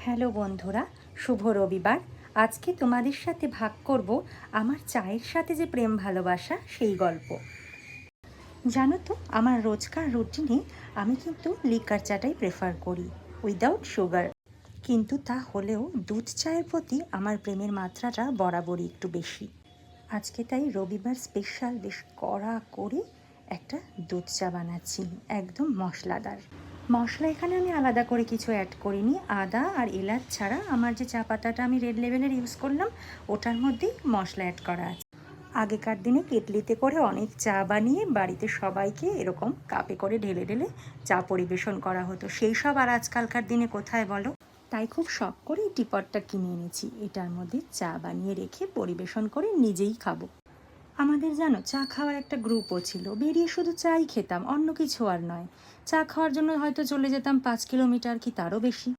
Hello বন্ধুরা, শুভ রবিবার। আজকে তোমাদের সাথে ভাগ করব আমার চায়ের সাথে যে প্রেম ভালোবাসা সেই গল্প। জানো তো, আমার রোজকার রুটিনে আমি কিন্তু লিকার চাটাই প্রেফার করি, উইদাউট সুগার। কিন্তু তা হলেও দুধ চায়ের প্রতি আমার প্রেমের মাত্রাটা বরাবরই একটু বেশি। আজকে তাই রবিবার স্পেশাল বেশ কড়া করে একটা দুধ চা বানাচ্ছি, একদম মশলাদার। মশলা এখানে আমি আলাদা করে কিছু অ্যাড করিনি। আদা আর এলাচ ছাড়া আমার যে চা পাতাটা আমি রেড লেভেলের ইউজ করলাম, ওটার মধ্যেই মশলা অ্যাড করা আছে। আগেকার দিনে কেটলিতে করে অনেক চা বানিয়ে বাড়িতে সবাইকে এরকম কাপে করে ঢেলে ঢেলে চা পরিবেশন করা হতো। সেই সব আর আজকালকার দিনে কোথায় বলো? তাই খুব শখ করে এই টিপটটা কিনে এনেছি। এটার মধ্যে চা বানিয়ে রেখে পরিবেশন করে নিজেই খাবো। আমাদের জানো, চা খাওয়ার একটা গ্রুপও ছিল। বেরিয়ে শুধু চাই খেতাম, অন্য কিছু আর নয়। চা খাওয়ার জন্য হয়তো চলে যেতাম 5 কিলোমিটার কি তারও বেশি।